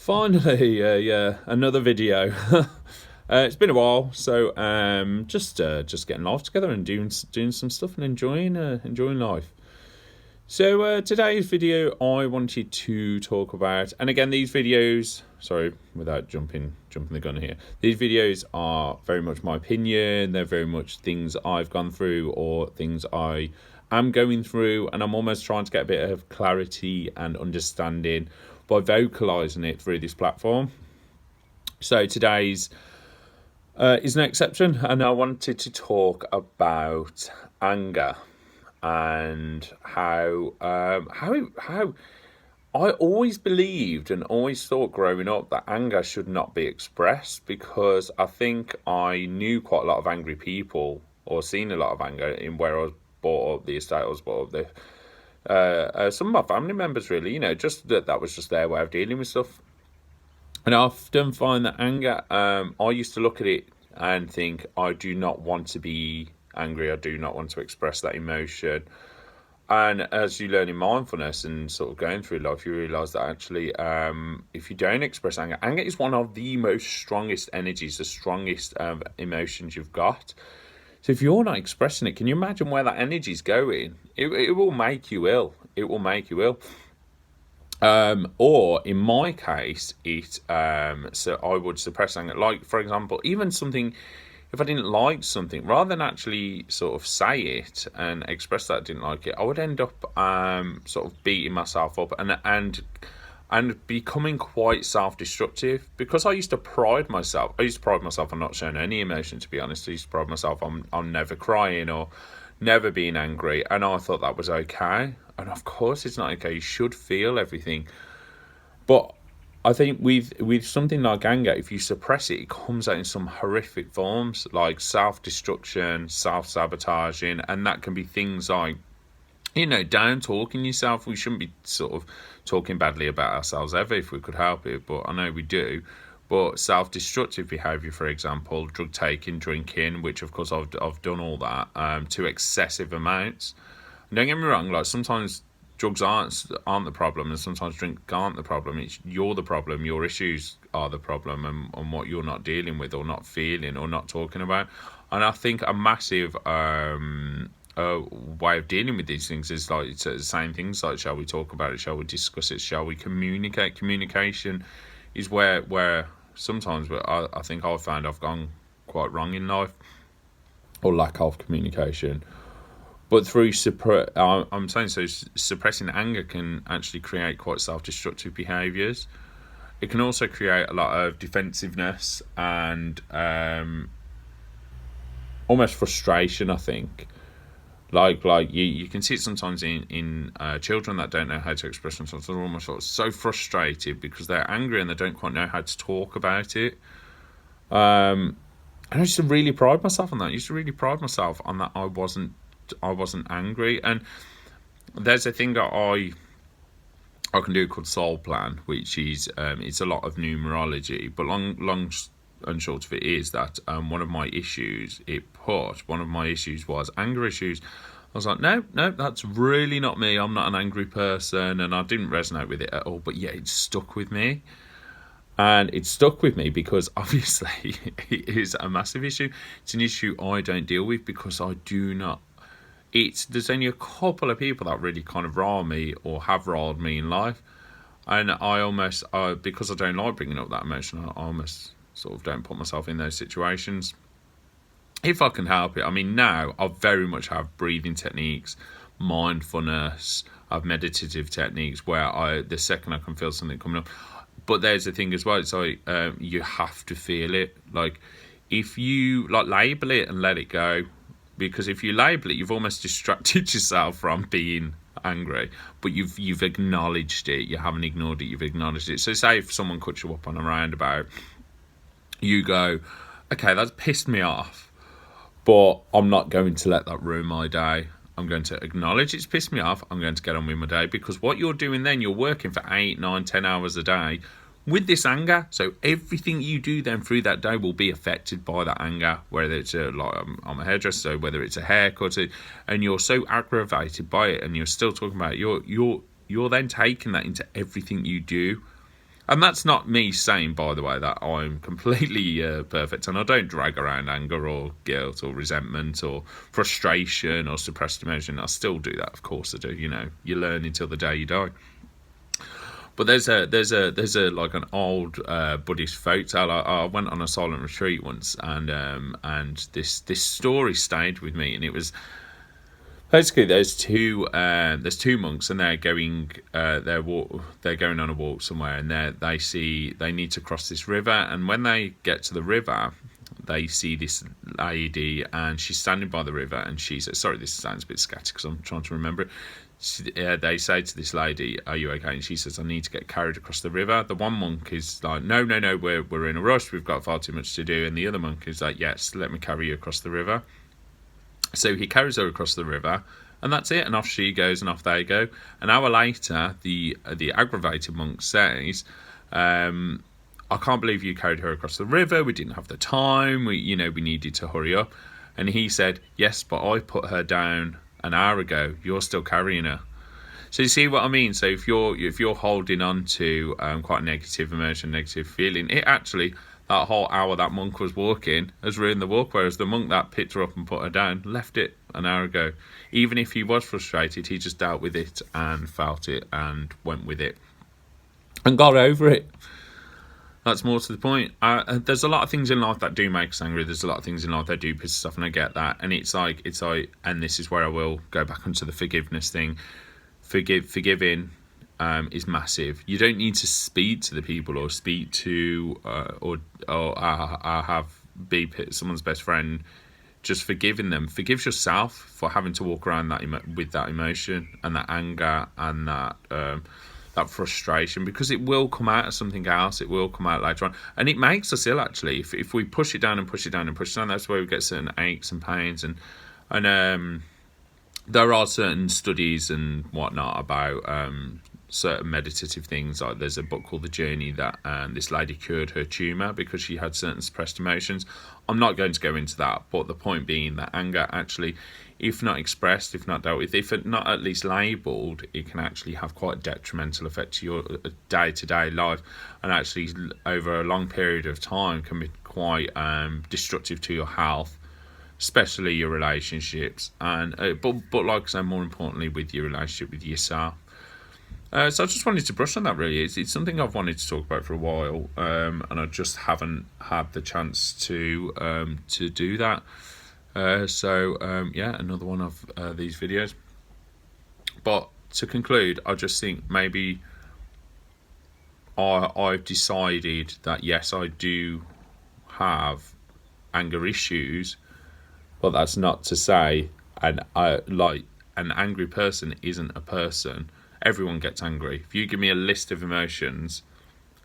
Finally, yeah, another video. It's been a while, so just getting life together and doing some stuff and enjoying life. So today's video, I wanted to talk about, and again, these videos. Sorry, without jumping the gun here. These videos are very much my opinion. They're very much things I've gone through or things I am going through, and I'm almost trying to get a bit of clarity and understanding by vocalizing it through this platform. So today's is no exception, and I wanted to talk about anger and how I always believed and always thought growing up that anger should not be expressed, because I think I knew quite a lot of angry people or seen a lot of anger in where I was brought up, the estate I was brought up, some of my family members, really, just that was just their way of dealing with stuff. And I often find that anger, I used to look at it and think, I do not want to be angry, I do not want to express that emotion. And as you learn in mindfulness and sort of going through life, you realise that actually, if you don't express anger, anger is one of the most strongest energies, the strongest emotions you've got. So if you're not expressing it, can you imagine where that energy is going? It will make you ill. It will make you ill. Or in my case, so I would suppress anger. Like, for example, even something, if I didn't like something, rather than actually sort of say it and express that I didn't like it, I would end up sort of beating myself up and becoming quite self-destructive, because I used to pride myself. On not showing any emotion, to be honest. I used to pride myself on never crying or never being angry, and I thought that was okay. And of course it's not okay. You should feel everything. But I think with something like anger, if you suppress it, it comes out in some horrific forms, like self-destruction, self-sabotaging, and that can be things like, down talking yourself. We shouldn't be sort of talking badly about ourselves ever if we could help it, but I know we do. But self-destructive behaviour, for example, drug taking, drinking, which of course I've done all that to excessive amounts. And don't get me wrong, like sometimes drugs aren't the problem, and sometimes drink aren't the problem. It's you're the problem. Your issues are the problem, and what you're not dealing with or not feeling or not talking about. And I think a massive way of dealing with these things is like saying things like, shall we talk about it, shall we discuss it, shall we communicate. Communication is where sometimes I think I've found I've gone quite wrong in life, or lack of communication. But through I'm saying, so suppressing anger can actually create quite self-destructive behaviours. It can also create a lot of defensiveness and almost frustration, I think. Like you can see it sometimes in children that don't know how to express themselves. They're almost sort of so frustrated because they're angry and they don't quite know how to talk about it. And I used to really pride myself on that. I used to really pride myself on that I wasn't angry. And there's a thing that I can do called Soul Plan, which is it's a lot of numerology, but long and short of it is that one of my issues was anger issues. I was like, no, that's really not me. I'm not an angry person, and I didn't resonate with it at all. But yeah, it stuck with me. And it stuck with me because obviously it is a massive issue. It's an issue I don't deal with because I do not. There's only a couple of people that really kind of rile me or have riled me in life. And because I don't like bringing up that emotion, I almost sort of don't put myself in those situations if I can help it. I mean, now I very much have breathing techniques, mindfulness, I've meditative techniques where the second I can feel something coming up. But there's the thing as well, it's like you have to feel it. Like if you label it and let it go, because if you label it, you've almost distracted yourself from being angry, but you've acknowledged it. You haven't ignored it, you've acknowledged it. So say if someone cuts you up on a roundabout, you go, okay, that's pissed me off, but I'm not going to let that ruin my day. I'm going to acknowledge it's pissed me off. I'm going to get on with my day, because what you're doing then, you're working for 8, 9, 10 hours a day with this anger. So everything you do then through that day will be affected by that anger, whether it's I'm a hairdresser, so whether it's a haircut, and you're so aggravated by it and you're still talking about it, you're then taking that into everything you do. And that's not me saying, by the way, that I'm completely perfect, and I don't drag around anger or guilt or resentment or frustration or suppressed emotion. I still do that, of course I do. You learn until the day you die. But there's a like an old Buddhist folktale. I went on a silent retreat once, and this story stayed with me, and it was basically there's two monks, and they're going on a walk somewhere, and they need to cross this river, and when they get to the river, they see this lady, and she's standing by the river, and she says, sorry, this sounds a bit scatty because I'm trying to remember it. They say to this lady, are you okay? And she says, I need to get carried across the river. The one monk is like, no, we're in a rush, we've got far too much to do. And the other monk is like, yes, let me carry you across the river. So he carries her across the river, and that's it, and off she goes, and off they go. An hour later, the aggravated monk says, I can't believe you carried her across the river, we didn't have the time, we needed to hurry up. And he said, yes, but I put her down an hour ago, you're still carrying her. So you see what I mean? So if you're holding on to quite a negative emotion, negative feeling, it actually, that whole hour that monk was walking has ruined the walk, whereas the monk that picked her up and put her down left it an hour ago. Even if he was frustrated, he just dealt with it and felt it and went with it and got over it. That's more to the point. There's a lot of things in life that do make us angry. There's a lot of things in life that do piss us off, and I get that. And it's like, and this is where I will go back onto the forgiveness thing. Forgiving is massive. You don't need to speak to the people or speak to or be someone's best friend. Just forgiving them. Forgive yourself for having to walk around with that emotion and that anger and that frustration, because it will come out as something else. It will come out later on, and it makes us ill actually. If we push it down and push it down and push it down, that's where we get certain aches and pains. And there are certain studies and whatnot about certain meditative things. Like there's a book called The Journey that this lady cured her tumour because she had certain suppressed emotions. I'm not going to go into that, but the point being that anger actually, if not expressed, if not dealt with, if not at least labelled, it can actually have quite a detrimental effect to your day-to-day life, and actually over a long period of time can be quite destructive to your health, especially your relationships, and but like I say, more importantly, with your relationship with yourself. So I just wanted to brush on that really. It's something I've wanted to talk about for a while, and I just haven't had the chance to do that. Another one of these videos. But to conclude, I just think maybe I've decided that yes, I do have anger issues, but that's not to say an angry person isn't a person. Everyone gets angry. If you give me a list of emotions,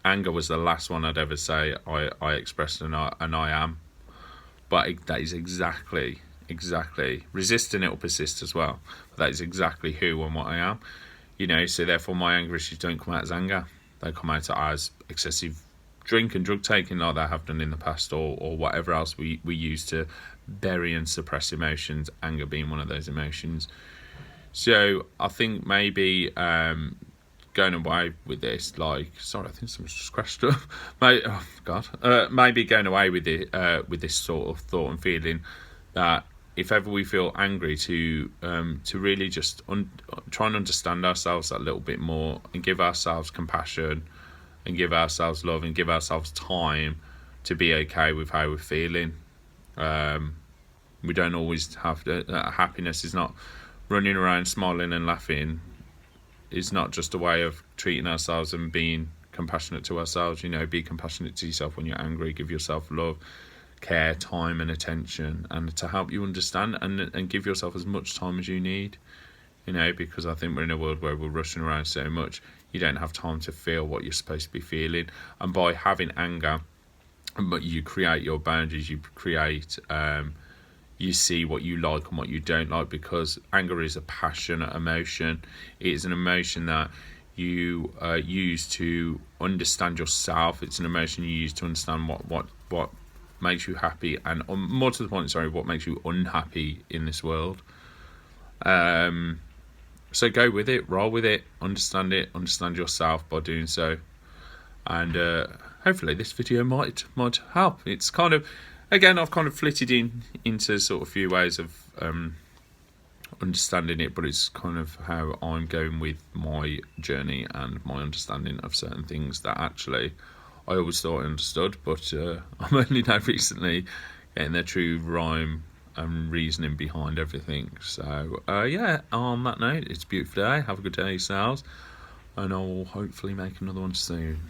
anger was the last one I'd ever say I expressed and I am. But that is exactly resisting it will persist as well. But that is exactly who and what I am. So therefore my anger issues don't come out as anger. They come out as excessive drink and drug taking like they have done in the past, or whatever else we use to bury and suppress emotions, anger being one of those emotions. So I think maybe going away with this, I think someone's just crashed up. Maybe going away with it, with this sort of thought and feeling that if ever we feel angry, to really just try and understand ourselves a little bit more, and give ourselves compassion, and give ourselves love, and give ourselves time to be okay with how we're feeling. We don't always have to. Happiness is not running around smiling and laughing. Is not just a way of treating ourselves and being compassionate to ourselves. Be compassionate to yourself when you're angry. Give yourself love, care, time and attention, and to help you understand, and give yourself as much time as you need. Because I think we're in a world where we're rushing around so much, you don't have time to feel what you're supposed to be feeling. And by having anger, but you create your boundaries, you create you see what you like and what you don't like, because anger is a passionate emotion. It is an emotion that you use to understand yourself. It's an emotion you use to understand what makes you happy, and more to the point, what makes you unhappy in this world. So go with it, roll with it, understand yourself by doing so. and hopefully this video might help. It's kind of, again, I've kind of flitted into sort of a few ways of understanding it, but it's kind of how I'm going with my journey and my understanding of certain things that actually I always thought I understood, but I'm only now recently getting the true rhyme and reasoning behind everything. So yeah, on that note, it's a beautiful day. Have a good day yourselves, and I'll hopefully make another one soon.